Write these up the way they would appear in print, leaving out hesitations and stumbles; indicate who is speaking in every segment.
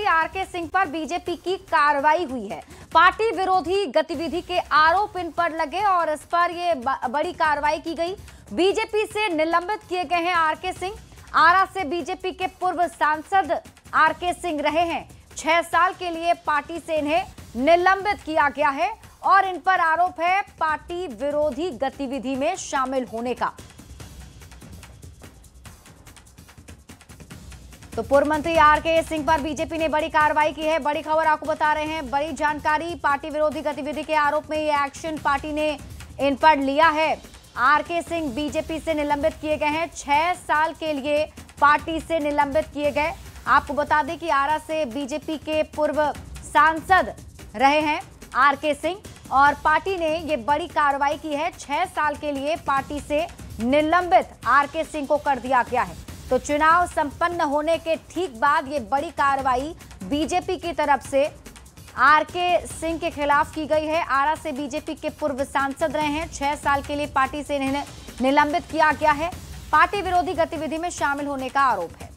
Speaker 1: R K Singh पर BJP की कार्रवाई हुई है। पार्टी विरोधी गतिविधि के आरोप इन पर लगे और इस पर ये बड़ी कार्रवाई की गई। बीजेपी से निलंबित किए गए हैं आरके सिंह। आरा से बीजेपी के पूर्व सांसद आरके सिंह रहे हैं। 6 साल के लिए पार्टी से इन्हें निलंबित किया गया है और इन पर आरोप है पार्टी विरोधी गतिविधि में शामिल होने का। तो पूर्व मंत्री आरके सिंह पर बीजेपी ने बड़ी कार्रवाई की है। बड़ी खबर आपको बता रहे हैं, बड़ी जानकारी। पार्टी विरोधी गतिविधि के आरोप में ये एक्शन पार्टी ने इन पर लिया है। आरके सिंह बीजेपी से निलंबित किए गए हैं। 6 साल के लिए पार्टी से निलंबित किए गए। आपको बता दें कि आरा से बीजेपी के पूर्व सांसद रहे हैं आरके सिंह और पार्टी ने ये बड़ी कार्रवाई की है। 6 साल के लिए पार्टी से निलंबित आरके सिंह को कर दिया गया है। तो चुनाव संपन्न होने के ठीक बाद ये बड़ी कार्रवाई बीजेपी की तरफ से आरके सिंह के खिलाफ की गई है। आरा से बीजेपी के पूर्व सांसद रहे हैं। 6 साल के लिए पार्टी से इन्हें निलंबित किया गया है। पार्टी विरोधी गतिविधि में शामिल होने का आरोप है।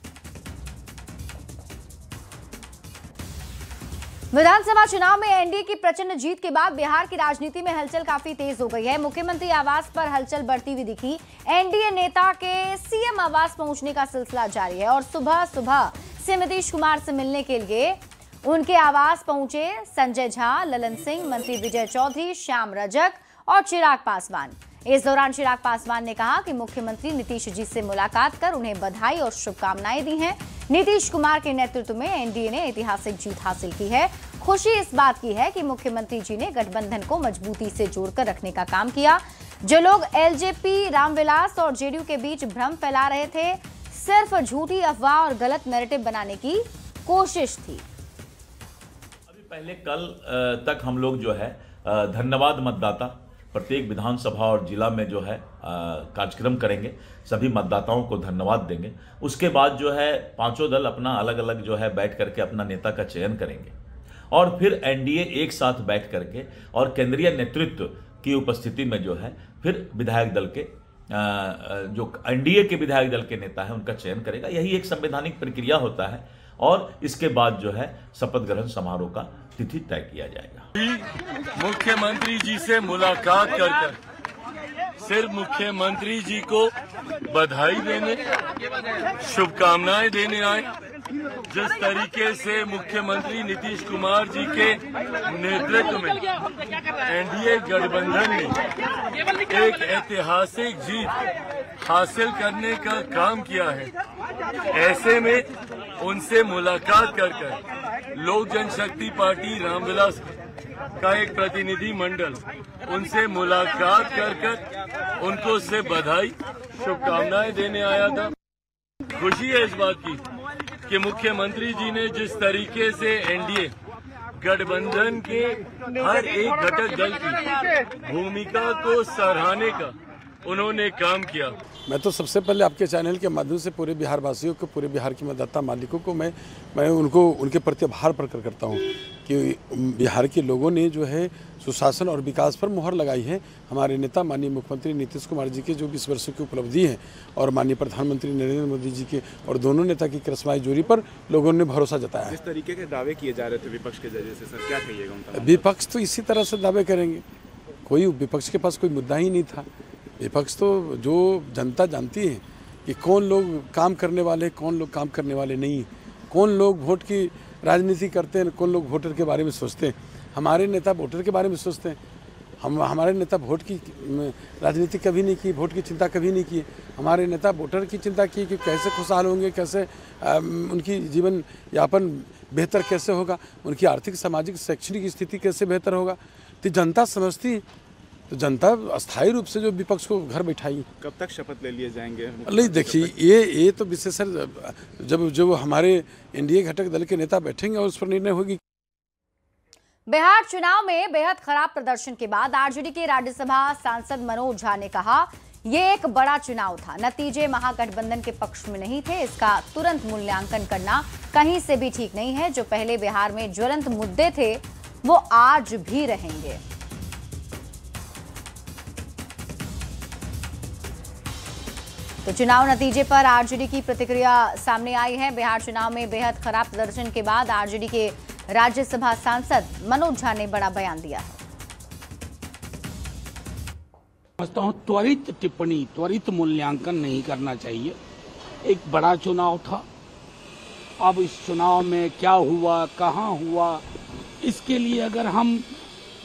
Speaker 1: विधानसभा चुनाव में एनडीए की प्रचंड जीत के बाद बिहार की राजनीति में हलचल काफी तेज हो गई है। मुख्यमंत्री आवास पर हलचल बढ़ती हुई दिखी। एनडीए नेता के सीएम आवास पहुंचने का सिलसिला जारी है और सुबह सुबह से नीतीश कुमार से मिलने के लिए उनके आवास पहुंचे संजय झा, ललन सिंह, मंत्री विजय चौधरी, श्याम रजक और चिराग पासवान। इस दौरान चिराग पासवान ने कहा कि मुख्यमंत्री नीतीश जी से मुलाकात कर उन्हें बधाई और शुभकामनाएं दी हैं। नीतीश कुमार के नेतृत्व में एनडीए ने ऐतिहासिक जीत हासिल की है। खुशी इस बात की है कि मुख्यमंत्री जी ने गठबंधन को मजबूती से जोड़कर रखने का काम किया। जो लोग एलजेपी, रामविलास और जेडीयू के बीच भ्रम फैला रहे थे, सिर्फ झूठी अफवाह और गलत नैरेटिव बनाने की कोशिश थी।
Speaker 2: अभी पहले कल तक हम लोग जो है धन्यवाद मतदाता प्रत्येक विधानसभा और जिला में जो है कार्यक्रम करेंगे, सभी मतदाताओं को धन्यवाद देंगे। उसके बाद जो है पांचों दल अपना अलग अलग जो है बैठ करके अपना नेता का चयन करेंगे और फिर एनडीए एक साथ बैठ करके और केंद्रीय नेतृत्व की उपस्थिति में जो है फिर विधायक दल के जो एनडीए के विधायक दल के नेता है उनका चयन करेगा। यही एक संवैधानिक प्रक्रिया होता है और इसके बाद जो है शपथ ग्रहण समारोह का तिथि तय किया जाएगा।
Speaker 3: मुख्यमंत्री जी से मुलाकात कर सिर्फ मुख्यमंत्री जी को बधाई देने, शुभकामनाएं देने आए। जिस तरीके से मुख्यमंत्री नीतीश कुमार जी के नेतृत्व में एनडीए गठबंधन ने एक ऐतिहासिक जीत हासिल करने का काम किया है, ऐसे में उनसे मुलाकात कर लोक जनशक्ति पार्टी रामविलास का एक प्रतिनिधि मंडल उनसे मुलाकात कर उनको से बधाई शुभकामनाएं देने आया था। खुशी है इस बात की कि मुख्यमंत्री जी ने जिस तरीके से एनडीए गठबंधन के हर एक घटक दल की भूमिका को सराहने का उन्होंने काम किया।
Speaker 4: मैं तो सबसे पहले आपके चैनल के माध्यम से पूरे बिहार वासियों को, पूरे बिहार के मतदाता मालिकों को मैं उनको उनके प्रति आभार प्रकट करता हूं कि बिहार के लोगों ने जो है सुशासन और विकास पर मुहर लगाई है। हमारे नेता माननीय मुख्यमंत्री नीतीश कुमार जी के जो 20 वर्षों की उपलब्धि है और माननीय प्रधानमंत्री नरेंद्र मोदी जी के और दोनों नेता की करिश्माई जोड़ी पर लोगों ने भरोसा जताया।
Speaker 5: जिस तरीके के दावे किए जा रहे थे विपक्ष के जरिए से, सर क्या कहिएगा उनका?
Speaker 4: विपक्ष तो इसी तरह से दावे करेंगे। कोई विपक्ष के पास कोई मुद्दा ही नहीं था। विपक्ष तो जो जनता जानती है कि कौन लोग काम करने वाले, कौन लोग काम करने वाले नहीं, कौन लोग वोट की राजनीति करते हैं, कौन लोग वोटर के बारे में सोचते हैं। हमारे नेता वोटर के बारे में सोचते हैं। हमारे नेता वोट की राजनीति कभी नहीं की, वोट की चिंता कभी नहीं की। हमारे नेता वोटर की चिंता की कि कैसे खुशहाल होंगे, कैसे उनकी जीवन यापन बेहतर कैसे होगा, उनकी आर्थिक, सामाजिक, शैक्षणिक स्थिति कैसे बेहतर होगा। तो जनता समझती, तो जनता अस्थायी रूप से जो विपक्ष को घर बैठाई।
Speaker 5: कब तक शपथ ले लिए जाएंगे?
Speaker 4: नहीं, देखिए ये तो विशेषकर जब हमारे एनडीए घटक दल के नेता बैठेंगे और उस पर निर्णय होगी।
Speaker 1: बिहार चुनाव में बेहद खराब प्रदर्शन के बाद आरजेडी के राज्यसभा सांसद मनोज झा ने कहा, ये एक बड़ा चुनाव था, नतीजे महागठबंधन के पक्ष में नहीं थे। इसका तुरंत मूल्यांकन करना कहीं से भी ठीक नहीं है। जो पहले बिहार में ज्वलंत मुद्दे थे वो आज भी रहेंगे। तो चुनाव नतीजे पर आरजेडी की प्रतिक्रिया सामने आई है। बिहार चुनाव में बेहद खराब प्रदर्शन के बाद आरजेडी के राज्यसभा सांसद मनोज झा ने बड़ा बयान दिया है।
Speaker 6: समझता हूं त्वरित टिप्पणी, त्वरित मूल्यांकन नहीं करना चाहिए। एक बड़ा चुनाव था, अब इस चुनाव में क्या हुआ, कहां हुआ, इसके लिए अगर हम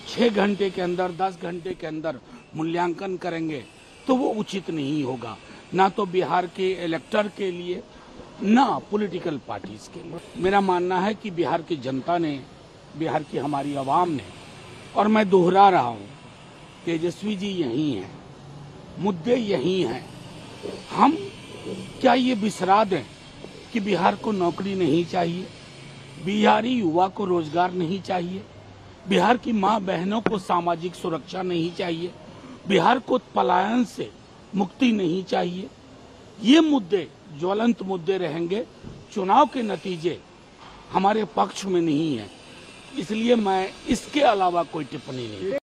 Speaker 6: 6 घंटे के अंदर, 10 घंटे के अंदर मूल्यांकन करेंगे तो वो उचित नहीं होगा, ना तो बिहार के इलेक्टर के लिए, ना पॉलिटिकल पार्टीज के लिए। मेरा मानना है कि बिहार की जनता ने, बिहार की हमारी आवाम ने, और मैं दोहरा रहा हूं, तेजस्वी जी यही हैं, मुद्दे यही हैं। हम क्या ये बिसरा दें कि बिहार को नौकरी नहीं चाहिए, बिहारी युवा को रोजगार नहीं चाहिए, बिहार की मां बहनों को सामाजिक सुरक्षा नहीं चाहिए, बिहार को पलायन से मुक्ति नहीं चाहिए। ये मुद्दे ज्वलंत मुद्दे रहेंगे। चुनाव के नतीजे हमारे पक्ष में नहीं है, इसलिए मैं इसके अलावा कोई टिप्पणी नहीं।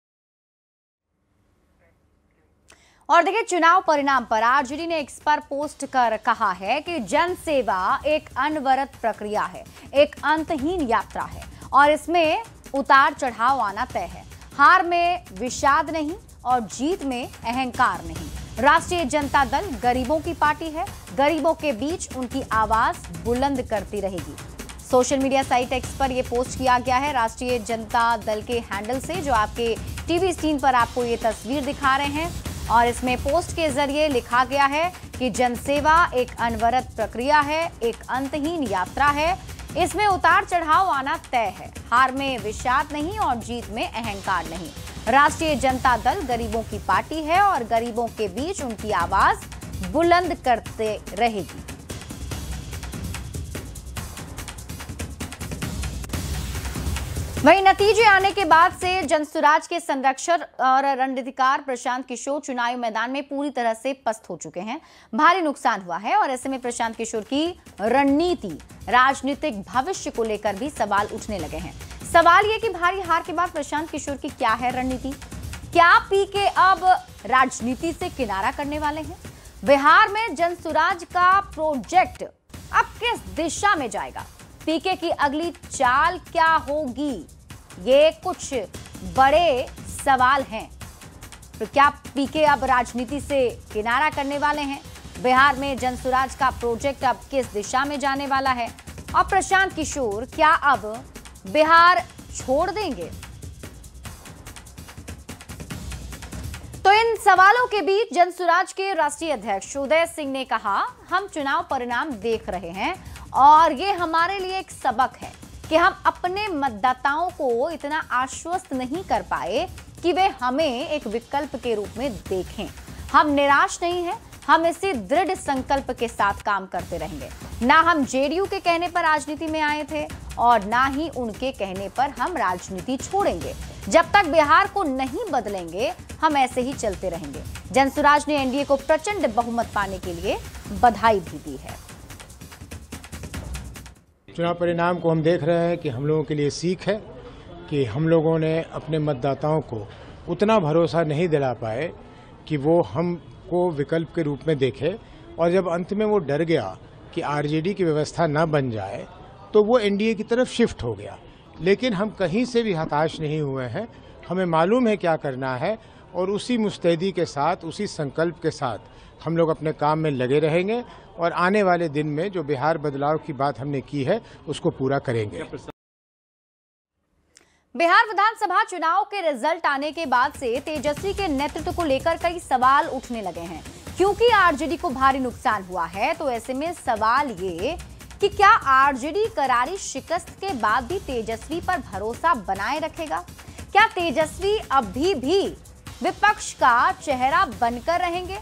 Speaker 1: और देखिए, चुनाव परिणाम पर आरजेडी ने एक्स पर पोस्ट कर कहा है कि जन सेवा एक अनवरत प्रक्रिया है, एक अंतहीन यात्रा है और इसमें उतार चढ़ाव आना तय है। हार में विषाद नहीं और जीत में अहंकार नहीं। राष्ट्रीय जनता दल गरीबों की पार्टी है, गरीबों के बीच उनकी आवाज बुलंद करती रहेगी। सोशल मीडिया साइट एक्स पर यह पोस्ट किया गया है राष्ट्रीय जनता दल के हैंडल से, जो आपके टीवी स्क्रीन पर आपको ये तस्वीर दिखा रहे हैं। और इसमें पोस्ट के जरिए लिखा गया है कि जनसेवा एक अनवरत प्रक्रिया है, एक अंतहीन यात्रा है, इसमें उतार चढ़ाव आना तय है। हार में विषाद नहीं और जीत में अहंकार नहीं। राष्ट्रीय जनता दल गरीबों की पार्टी है और गरीबों के बीच उनकी आवाज बुलंद करते रहेगी। वहीं नतीजे आने के बाद से जनसुराज के संरक्षक और रणनीतिकार प्रशांत किशोर चुनावी मैदान में पूरी तरह से पस्त हो चुके हैं। भारी नुकसान हुआ है और ऐसे में प्रशांत किशोर की रणनीति, राजनीतिक भविष्य को लेकर भी सवाल उठने लगे हैं। सवाल ये कि भारी हार के बाद प्रशांत किशोर की क्या है रणनीति? क्या पीके अब राजनीति से किनारा करने वाले हैं? बिहार में जनसुराज का प्रोजेक्ट अब किस दिशा में जाएगा? पीके की अगली चाल क्या होगी? ये कुछ बड़े सवाल हैं। तो क्या पीके अब राजनीति से किनारा करने वाले हैं? बिहार में जनसुराज का प्रोजेक्ट अब किस दिशा में जाने वाला है? और प्रशांत किशोर क्या अब बिहार छोड़ देंगे? तो इन सवालों के बीच जनसुराज के राष्ट्रीय अध्यक्ष उदय सिंह ने कहा, हम चुनाव परिणाम देख रहे हैं और ये हमारे लिए एक सबक है कि हम अपने मतदाताओं को इतना आश्वस्त नहीं कर पाए कि वे हमें एक विकल्प के रूप में देखें। हम निराश नहीं हैं, हम इसी दृढ़ संकल्प के साथ काम करते रहेंगे। ना हम जेडीयू के कहने पर राजनीति में आए थे और ना ही उनके कहने पर हम राजनीति छोड़ेंगे। जब तक बिहार को नहीं बदलेंगे हम ऐसे ही चलते रहेंगे। जनसुराज ने एनडीए को प्रचंड बहुमत पाने के लिए बधाई भी दी है।
Speaker 7: चुनाव परिणाम को हम देख रहे हैं कि हम लोगों के लिए सीख है कि हम लोगों ने अपने मतदाताओं को उतना भरोसा नहीं दिला पाए कि वो हमको विकल्प के रूप में देखे, और जब अंत में वो डर गया कि आरजेडी की व्यवस्था न बन जाए तो वो एनडीए की तरफ शिफ्ट हो गया। लेकिन हम कहीं से भी हताश नहीं हुए हैं, हमें मालूम है क्या करना है और उसी मुस्तैदी के साथ, उसी संकल्प के साथ हम लोग अपने काम में लगे रहेंगे और आने वाले दिन में जो बिहार बदलाव की बात हमने की है उसको पूरा करेंगे।
Speaker 1: बिहार विधानसभा चुनाव के रिजल्ट आने के बाद से तेजस्वी के नेतृत्व को लेकर कई सवाल उठने लगे हैं। क्योंकि आरजेडी को भारी नुकसान हुआ है तो ऐसे में सवाल ये कि क्या आरजेडी करारी शिकस्त के बाद भी तेजस्वी पर भरोसा बनाए रखेगा? क्या तेजस्वी अभी भी विपक्ष का चेहरा बनकर रहेंगे?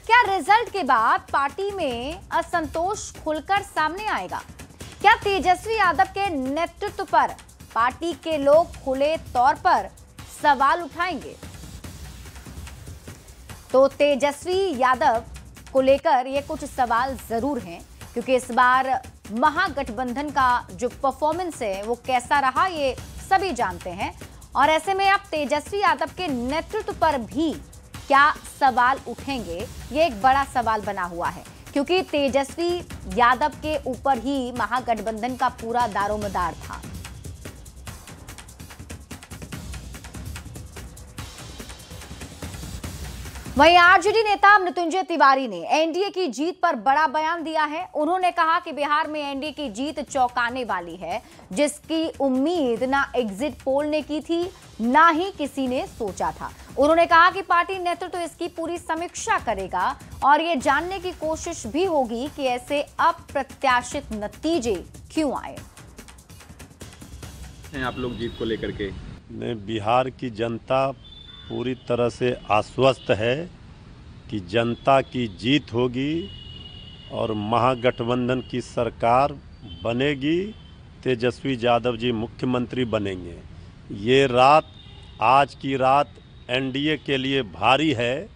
Speaker 1: क्या रिजल्ट के बाद पार्टी में असंतोष खुलकर सामने आएगा? क्या तेजस्वी यादव के नेतृत्व पर पार्टी के लोग खुले तौर पर सवाल उठाएंगे? तो तेजस्वी यादव को लेकर ये कुछ सवाल जरूर हैं, क्योंकि इस बार महागठबंधन का जो परफॉर्मेंस है वो कैसा रहा ये सभी जानते हैं। और ऐसे में अब तेजस्वी यादव के नेतृत्व पर भी क्या सवाल उठेंगे, ये एक बड़ा सवाल बना हुआ है, क्योंकि तेजस्वी यादव के ऊपर ही महागठबंधन का पूरा दारोमदार था। वहीं आरजेडी नेता मृत्युंजय तिवारी ने एनडीए की जीत पर बड़ा बयान दिया है। उन्होंने कहा कि बिहार में एनडीए की जीत चौंकाने वाली है, जिसकी उम्मीद ना एग्जिट पोल ने की थी, ना ही किसी ने सोचा था। उन्होंने कहा कि पार्टी नेतृत्व इसकी पूरी समीक्षा करेगा और ये जानने की कोशिश भी होगी कि ऐसे अप्रत्याशित नतीजे क्यों आए।
Speaker 5: आप लोग जीत को लेकर के
Speaker 8: बिहार की जनता पूरी तरह से आश्वस्त है कि जनता की जीत होगी और महागठबंधन की सरकार बनेगी, तेजस्वी यादव जी मुख्यमंत्री बनेंगे। ये रात, आज की रात एनडीए के लिए भारी है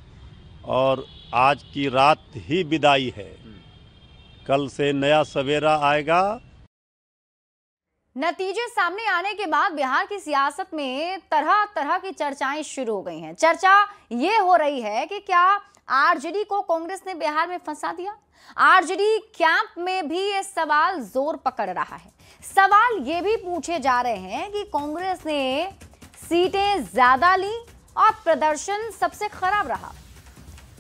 Speaker 8: और आज की रात ही विदाई है। कल से नया सवेरा आएगा।
Speaker 1: नतीजे सामने आने के बाद बिहार की सियासत में तरह तरह की चर्चाएं शुरू हो गई हैं। चर्चा ये हो रही है कि क्या आरजेडी को कांग्रेस ने बिहार में फंसा दिया। आरजेडी कैंप में भी ये सवाल जोर पकड़ रहा है। सवाल ये भी पूछे जा रहे हैं कि कांग्रेस ने सीटें ज्यादा ली और प्रदर्शन सबसे खराब रहा।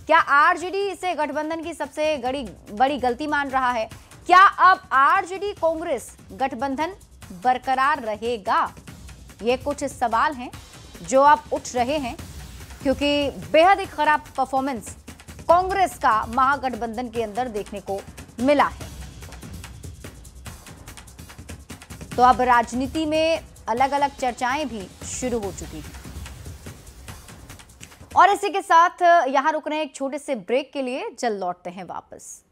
Speaker 1: क्या आरजेडी इसे गठबंधन की सबसे बड़ी गलती मान रहा है? क्या अब आरजेडी कांग्रेस गठबंधन बरकरार रहेगा? ये कुछ सवाल हैं जो अब उठ रहे हैं, क्योंकि बेहद ही खराब परफॉर्मेंस कांग्रेस का महागठबंधन के अंदर देखने को मिला है। तो अब राजनीति में अलग अलग चर्चाएं भी शुरू हो चुकी हैं। और इसी के साथ यहां रुक रहे हैं एक छोटे से ब्रेक के लिए, जल्द लौटते हैं वापस।